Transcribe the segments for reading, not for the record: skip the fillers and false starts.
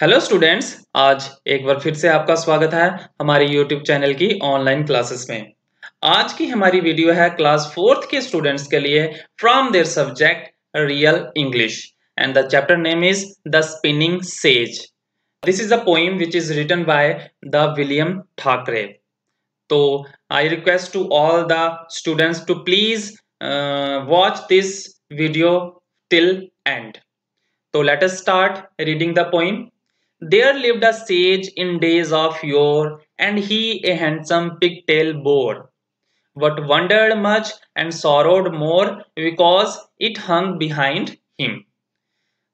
Hello students. आज एक बार फिर से आपका स्वागत है हमारी यूट्यूब चैनल की ऑनलाइन क्लासेस में। आज की हमारी वीडियो है क्लास फोर्थ के स्टूडेंट्स के लिए from their subject real English and the chapter name is the spinning sage. This is a poem which is written by the William Thackeray. तो I request to all the students to please watch this video till end. तो let us start reading the poem. There lived a sage in days of yore, and he a handsome pigtail bore. But wondered much and sorrowed more, because it hung behind him.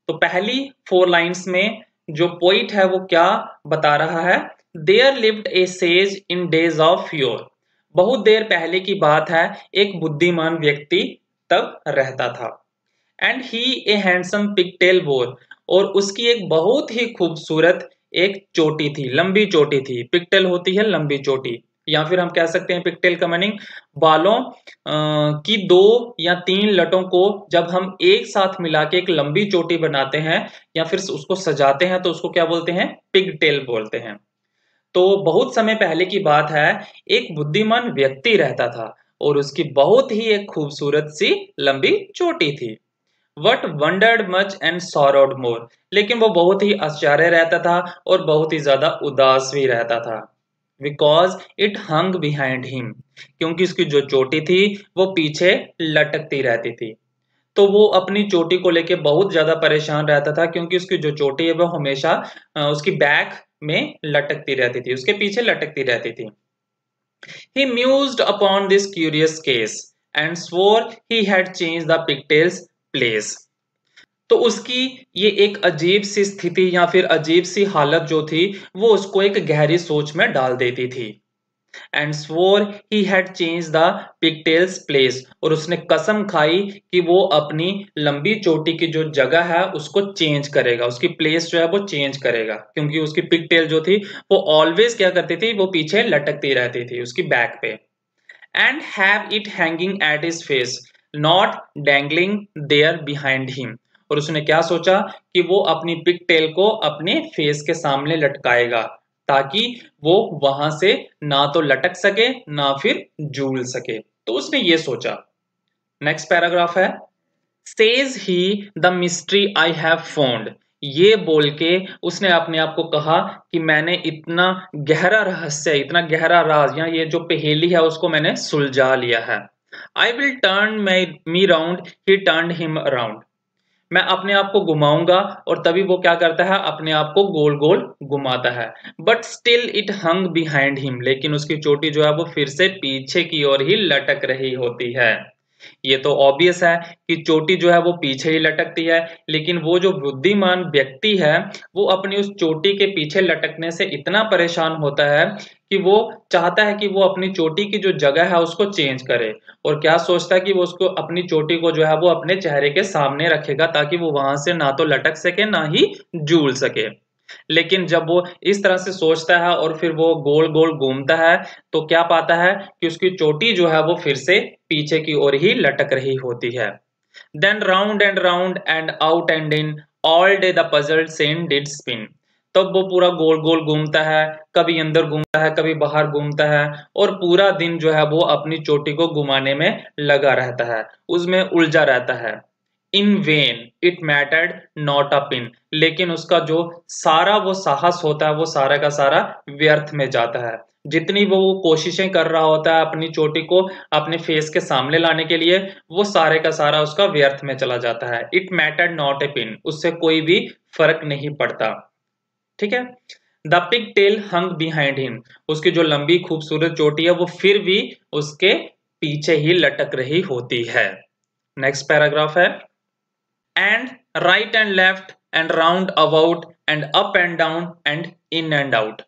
तो पहली 4 lines में जो poet है वो क्या बता रहा है? There lived a sage in days of yore. बहुत देर पहले की बात है, एक बुद्धिमान व्यक्ति तब रहता था। And he A handsome pigtail bore, और उसकी एक बहुत ही खूबसूरत एक चोटी थी, लंबी चोटी थी। पिगटेल होती है लंबी चोटी, या फिर हम कह सकते हैं पिगटेल का मीनिंग बालों की 2 या 3 लटों को जब हम एक साथ मिला के एक लंबी चोटी बनाते हैं या फिर उसको सजाते हैं तो उसको क्या बोलते हैं? पिगटेल बोलते हैं। तो बहुत समय पहले की बात है, एक बुद्धिमान व्यक्ति रहता था और उसकी बहुत ही एक खूबसूरत सी लंबी चोटी थी। What wondered much and sorrowed more, लेकिन वो बहुत ही आश्चर्य रहता था और बहुत ही ज्यादा उदास भी रहता था। Because it hung behind him, क्योंकि उसकी जो चोटी थी वो पीछे लटकती रहती थी। तो वो अपनी चोटी को लेके बहुत ज्यादा परेशान रहता था, क्योंकि उसकी जो चोटी है वो हमेशा उसकी बैक में लटकती रहती थी, उसके पीछे लटकती रहती थी। He mused upon this curious case and swore he had changed the pigtails place. तो उसकी ये एक अजीब सी स्थिति या फिर अजीब सी हालत जो थी वो उसको एक गहरी सोच में डाल देती थी। And swore he had changed the pigtails place, और उसने कसम खाई कि वो अपनी लंबी चोटी की जो जगह है उसको चेंज करेगा, उसकी प्लेस जो है वो चेंज करेगा, क्योंकि उसकी पिगटेल जो थी वो ऑलवेज क्या करती थी, वो पीछे लटकती रहती थी उसकी बैक पे। And have it hanging at his face, not dangling there behind him, और उसने क्या सोचा कि वो अपनी पिगटेल को अपने फेस के सामने लटकाएगा ताकि वो वहां से ना तो लटक सके ना फिर झूल सके। तो उसने ये सोचा। नेक्स्ट पैराग्राफ है, says he the mystery I have found, ये बोल के उसने अपने आप को कहा कि मैंने इतना गहरा रहस्य, इतना गहरा राज या ये जो पहेली है उसको मैंने सुलझा लिया है। I will turn me round, he turn him around, मैं अपने आप को घुमाऊंगा और तभी वो क्या करता है, अपने आप को गोल गोल घुमाता है। But still it hung behind him, लेकिन उसकी चोटी जो है वो फिर से पीछे की ओर ही लटक रही होती है। ये तो ऑब्वियस है कि चोटी जो है वो पीछे ही लटकती है, लेकिन वो जो बुद्धिमान व्यक्ति है वो अपनी उस चोटी के पीछे लटकने से इतना परेशान होता है कि वो चाहता है कि वो अपनी चोटी की जो जगह है उसको चेंज करे, और क्या सोचता है कि वो उसको अपनी चोटी को जो है वो अपने चेहरे के सामने रखेगा ताकि वो वहां से ना तो लटक सके ना ही झूल सके। लेकिन जब वो इस तरह से सोचता है और फिर वो गोल गोल घूमता है तो क्या पाता है कि उसकी चोटी जो है वो फिर से पीछे की ओर ही लटक रही होती है। Then round and out and in all day the puzzled saint did spin, तब वो पूरा गोल गोल घूमता है, कभी अंदर घूमता है कभी बाहर घूमता है, और पूरा दिन जो है वो अपनी चोटी को घुमाने में लगा रहता है, उसमें उलझा रहता है। In vain it mattered not a pin, लेकिन उसका जो सारा वो साहस होता है वो सारा का सारा व्यर्थ में जाता है। जितनी वो कोशिशें कर रहा होता है अपनी चोटी को अपने फेस के सामने लाने के लिए, वो सारे का सारा उसका व्यर्थ में चला जाता है। It mattered not a pin, उससे कोई भी फर्क नहीं पड़ता। ठीक है। The pigtail hung behind him, उसकी जो लंबी खूबसूरत चोटी है वो फिर भी उसके पीछे ही लटक रही होती है। नेक्स्ट पैराग्राफ है, and right and left and round about and up and down and in and out,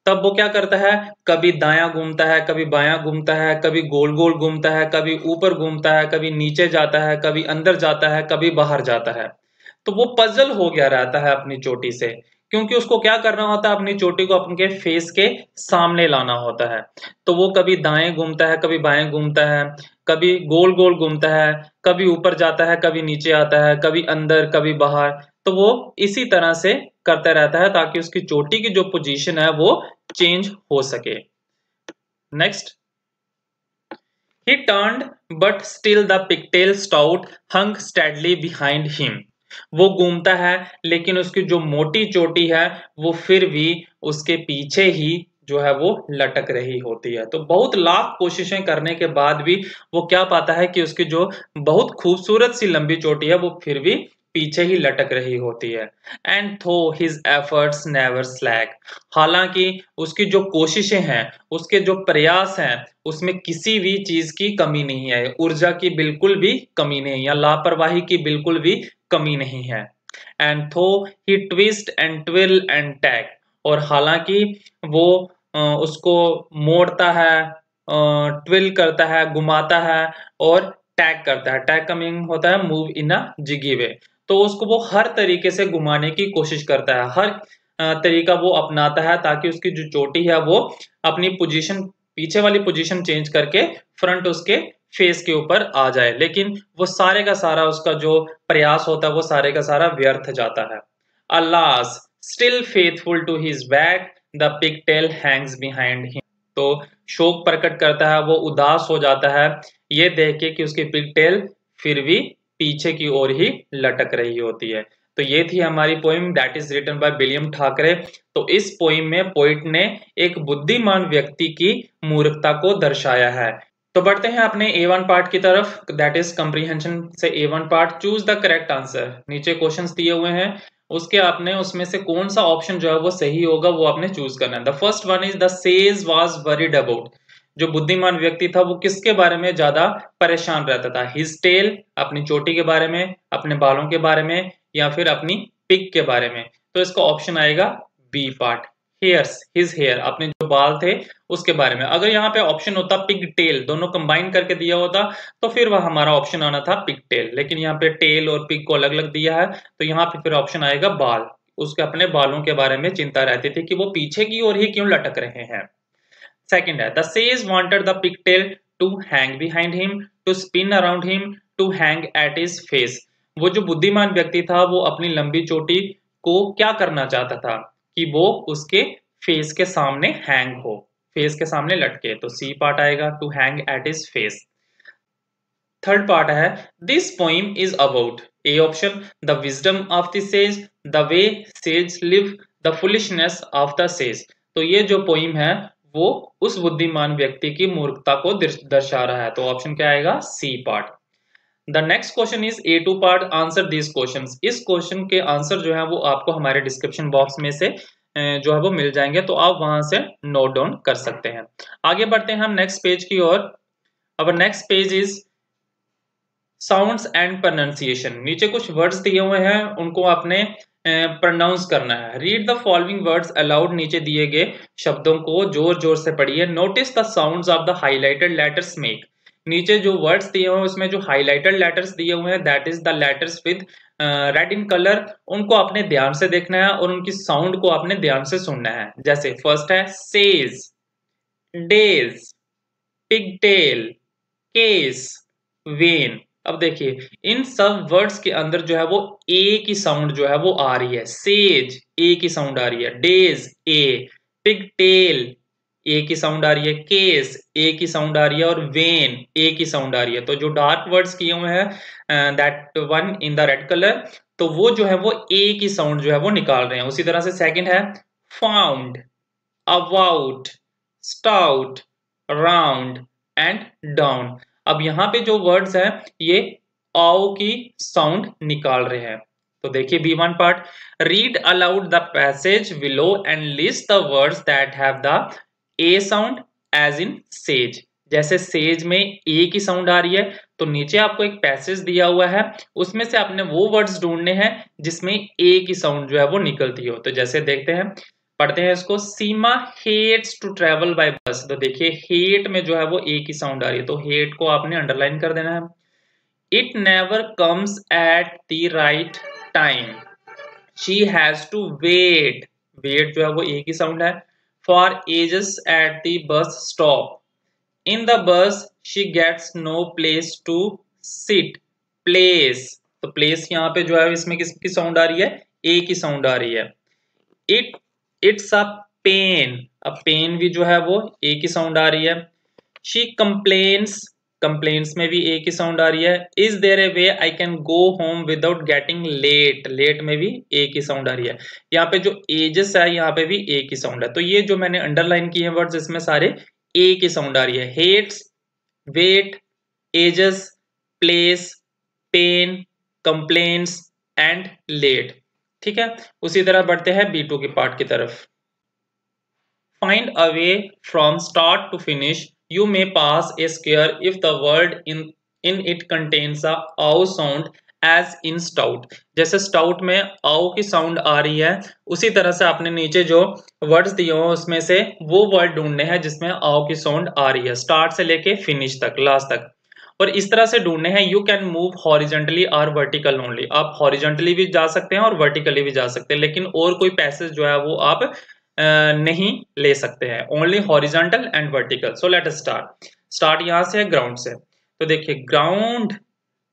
तब वो क्या करता है, कभी दायां घूमता है कभी बायां घूमता है, कभी गोल गोल घूमता है, कभी ऊपर घूमता है, कभी नीचे जाता है, कभी अंदर जाता है, कभी बाहर जाता है। तो वो पजल हो गया रहता है अपनी चोटी से, क्योंकि उसको क्या करना होता है, अपनी चोटी को अपने फेस के सामने लाना होता है। तो वो कभी दाएं घूमता है कभी बाएं घूमता है, कभी गोल गोल घूमता है, कभी ऊपर जाता है कभी नीचे आता है, कभी अंदर कभी बाहर। तो वो इसी तरह से करता रहता है ताकि उसकी चोटी की जो पोजीशन है वो चेंज हो सके। Next, he turned but still the pigtail stout hung steadily behind him। वो घूमता है लेकिन उसकी जो मोटी चोटी है वो फिर भी उसके पीछे ही जो है वो लटक रही होती है। तो बहुत लाख कोशिशें करने के बाद भी वो क्या पाता है कि उसकी जो बहुत खूबसूरत सी लंबी चोटी है वो फिर भी पीछे ही लटक रही होती है। एंड थो हिज एफर्ट्स नेवर स्लैक। हालांकि उसकी जो कोशिशें हैं, उसके जो प्रयास हैं, उसमें किसी भी चीज की कमी नहीं है, ऊर्जा की बिल्कुल भी कमी नहीं या लापरवाही की बिल्कुल भी कमी नहीं है। And though he twist and twirl and tack. और हालांकि वो उसको मोड़ता है, ट्विल करता है, घुमाता है और टैग करता है। टैग का मीनिंग होता है मूव इन अ जिगी वे। तो उसको वो हर तरीके से घुमाने की कोशिश करता है, हर तरीका वो अपनाता है ताकि उसकी जो चोटी है वो अपनी पोजीशन, पीछे वाली पोजीशन चेंज करके फ्रंट उसके फेस के ऊपर आ जाए। लेकिन वो सारे का सारा उसका जो प्रयास होता है वो सारे का सारा व्यर्थ जाता है। Alas still faithful to his back the pigtail hangs behind him. तो शोक प्रकट करता है, वो उदास हो जाता है ये देख के कि उसकी पिगटेल फिर भी पीछे की ओर ही लटक रही होती है। तो ये थी हमारी poem that is written by William Thackeray. तो इस पोइम में पोइट ने एक बुद्धिमान व्यक्ति की मूर्खता को दर्शाया है। तो बढ़ते हैं अपने A1 पार्ट की तरफ, दैट इज कंप्रीहेंशन से A1 part. Choose the correct answer. नीचे क्वेश्चंस दिए हुए हैं, उसके आपने उसमें से कौन सा ऑप्शन जो है वो सही होगा वो आपने चूज करना है। The first one is the sage was worried about. जो बुद्धिमान व्यक्ति था वो किसके बारे में ज्यादा परेशान रहता था? हिज टेल, अपनी चोटी के बारे में, अपने बालों के बारे में, या फिर अपनी पिग के बारे में? तो इसका ऑप्शन आएगा B part, hairs, his hair, अपने जो बाल थे उसके बारे में। अगर यहाँ पे ऑप्शन होता पिग टेल, दोनों कंबाइन करके दिया होता तो फिर वह हमारा ऑप्शन आना था पिग टेल। लेकिन यहाँ पे टेल और पिग को अलग अलग दिया है तो यहाँ पे फिर ऑप्शन आएगा बाल। उसके अपने बालों के बारे में चिंता रहती थी कि वो पीछे की ओर ही क्यों लटक रहे हैं। सेकंड है the sage wanted the pigtail to hang behind him, to spin around him, to hang at his face. वो जो बुद्धिमान व्यक्ति था वो अपनी लंबी चोटी को क्या करना चाहता था कि वो उसके फेस के सामने हैंग हो, फेस के सामने लटके। तो सी पार्ट आएगा, to hang at his face. Third part है this poem is about, A option the wisdom of the sage, the way sage live, the foolishness of the sage. तो ये जो पोइम है वो उस बुद्धिमान व्यक्ति की मूर्खता को दर्शा रहा है। तो ऑप्शन क्या आएगा? C part. The next question is A2 part, answer this questions. इस क्वेश्चन के आंसर जो है वो आपको हमारे डिस्क्रिप्शन बॉक्स में से जो है वो मिल जाएंगे, तो आप वहां से नोट डाउन कर सकते हैं। आगे बढ़ते हैं हम नेक्स्ट पेज की ओर। Our next page is sounds and pronunciation. नीचे कुछ वर्ड्स दिए हुए हैं, उनको आपने प्रोनाउंस करना है। Read the following words allowed. नीचे दिए गए शब्दों को जोर जोर से पढ़िए। Notice the sounds of the highlighted letters make. नीचे जो वर्ड्स दिए हुए हैं उसमें जो हाइलाइटेड लेटर्स दिए हुए हैं that is the letters with red in colour, उनको आपने ध्यान से देखना है और उनकी साउंड को आपने ध्यान से सुनना है। जैसे फर्स्ट है says, days, pigtail, case, when. अब देखिए इन सब वर्ड्स के अंदर जो है वो ए की साउंड जो है वो आ रही है। सेज ए की साउंड आ रही है, डेज ए, पिगटेल ए की साउंड आ रही है, केस ए की साउंड आ रही है और वेन ए की साउंड आ रही है। तो जो डार्क वर्ड्स किए हुए हैं that one in the red colour, तो वो जो है वो ए की साउंड जो है वो निकाल रहे हैं। उसी तरह से सेकंड है found, about, stout, round and down. अब यहाँ पे जो वर्ड्स हैं ये आओ की साउंड निकाल रहे हैं। तो देखिए B1 part, read aloud the passage below and list the words that have the A sound as in sage. जैसे सेज में ए की साउंड आ रही है तो नीचे आपको एक पैसेज दिया हुआ है, उसमें से आपने वो वर्ड्स ढूंढने हैं जिसमें ए की साउंड जो है वो निकलती हो। तो जैसे देखते हैं, पढ़ते हैं इसको। सीमा हेट्स टू ट्रेवल बाय बस। तो देखिए हेट में जो है वो ए की साउंड आ रही है तो हेट को आपने अंडरलाइन कर देना है। It never comes at the right time, she has to wait, wait जो है वो ए की साउंड है। For ages at the bus stop, in the bus she gets no place to sit, place. तो तो प्लेस यहाँ पे जो है इसमें किसकी साउंड आ रही है, ए की साउंड आ रही है। इट्स अ पेन, अब पेन भी जो है वो ए की साउंड आ रही है। शी कंप्लेन्स, कंप्लेन्स में भी ए की साउंड आ रही है। Is there a way I can go home without getting late, late में भी ए की साउंड आ रही है। यहाँ पे जो एजेस है यहाँ पे भी ए की साउंड है। तो ये जो मैंने अंडरलाइन किए हैं वर्ड्स इसमें सारे ए की साउंड आ रही है। Hates, wait, ages, place, pain, complains and late. ठीक है, उसी तरह बढ़ते हैं B2 के पार्ट की तरफ। Find a way from start to finish. You may pass a square if the word in it contains a ow sound as in stout. जैसे stout में आओ की साउंड आ रही है, उसी तरह से आपने नीचे जो वर्ड्स दिए हो उसमें से वो वर्ड ढूंढने हैं जिसमें आओ की साउंड आ रही है, स्टार्ट से लेके फिनिश तक, लास्ट तक। और इस तरह से ढूंढने हैं। यू कैन मूव हॉरिजेंटली और वर्टिकल ओनली, आप हॉरिजेंटली भी जा सकते हैं और वर्टिकली भी जा सकते हैं, लेकिन और कोई पैसेज जो है वो आप नहीं ले सकते हैं, only horizontal and vertical. So let us start. Start यहां से है ग्राउंड से। तो देखिए ग्राउंड,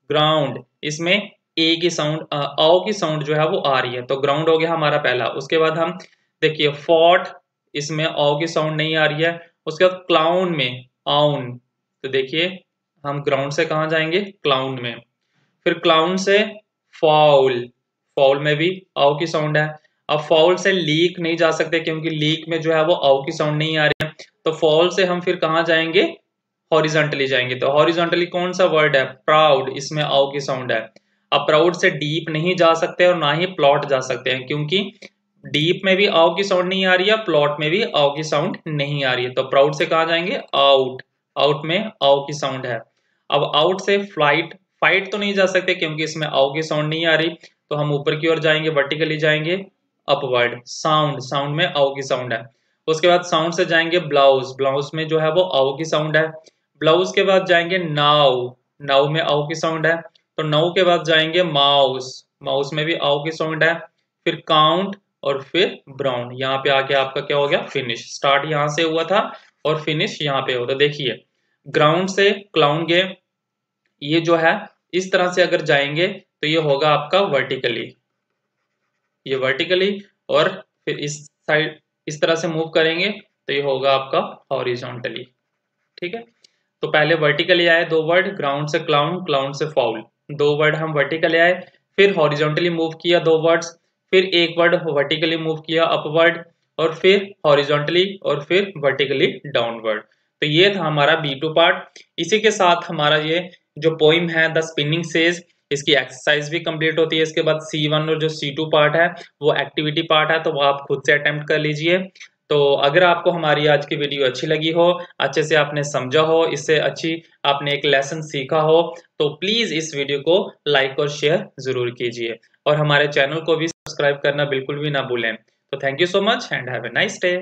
ग्राउंड इसमें ए की साउंड, आओ की साउंड जो है वो आ रही है, तो ग्राउंड हो गया हमारा पहला। उसके बाद हम देखिए फोर्ट, इसमें आओ की साउंड नहीं आ रही है। उसके बाद क्लाउन में आउन, तो देखिए हम ग्राउंड से कहाँ जाएंगे, क्लाउन में। फिर क्लाउन से फाउल, फाउल में भी आओ की साउंड है। अब फाउल से लीक नहीं जा सकते क्योंकि लीक में जो है वो आओ की साउंड नहीं आ रही है, तो फाउल से हम फिर कहाँ जाएंगे, हॉरिजॉन्टली जाएंगे। तो हॉरिजॉन्टली कौन सा वर्ड है, प्राउड, इसमें आओ की साउंड है। अब प्राउड से डीप नहीं जा सकते और ना ही प्लॉट जा सकते हैं, क्योंकि डीप में भी आओ की साउंड नहीं आ रही है, प्लॉट में भी आओ की साउंड नहीं आ रही है। तो प्राउड से कहाँ जाएंगे, आउट, आउट में आओ की साउंड है। अब आउट से फ्लाइट, फाइट तो नहीं जा सकते क्योंकि इसमें आओ की साउंड नहीं आ रही, तो हम ऊपर की ओर जाएंगे, वर्टिकली जाएंगे, अपवर्ड। साउंड, साउंड में आओ की साउंड है। उसके बाद साउंड से जाएंगे ब्लाउज, ब्लाउज में जो है वो आओ की साउंड है। ब्लाउज के बाद जाएंगे नाउ, नाउ में आओ की साउंड है। तो नाउ के बाद जाएंगे माउस, माउस में भी आओ की साउंड है। फिर काउंट और फिर ब्राउन, यहाँ पे आके आपका क्या हो गया, फिनिश। स्टार्ट यहाँ से हुआ था और फिनिश यहाँ पे हो। तो देखिए ग्राउंड से क्लाउन गए, ये जो है इस तरह से अगर जाएंगे तो ये होगा आपका वर्टिकली, ये वर्टिकली, और फिर इस साइड इस तरह से मूव करेंगे तो ये होगा आपका हॉरिजॉन्टली। ठीक है, तो पहले वर्टिकली आए दो वर्ड, ग्राउंड से क्लाउन, क्लाउन से फाउल, दो वर्ड हम वर्टिकली आए। फिर हॉरिजॉन्टली मूव किया दो वर्ड्स, फिर एक वर्ड वर्टिकली मूव किया अपवर्ड, और फिर हॉरिजॉन्टली, और फिर वर्टिकली डाउनवर्ड। तो ये था हमारा B2 पार्ट। इसी के साथ हमारा ये जो पोइम है द स्पिनिंग सेज, इसकी एक्सरसाइज भी कंप्लीट होती है। इसके बाद C1 और जो C2 पार्ट है वो एक्टिविटी पार्ट है, तो वो आप खुद से अटेम्प्ट कर लीजिए। तो अगर आपको हमारी आज की वीडियो अच्छी लगी हो, अच्छे से आपने समझा हो, इससे अच्छी आपने एक लेसन सीखा हो, तो प्लीज इस वीडियो को लाइक और शेयर जरूर कीजिए, और हमारे चैनल को भी सब्सक्राइब करना बिल्कुल भी ना भूलें। तो thank you so much and have a nice day.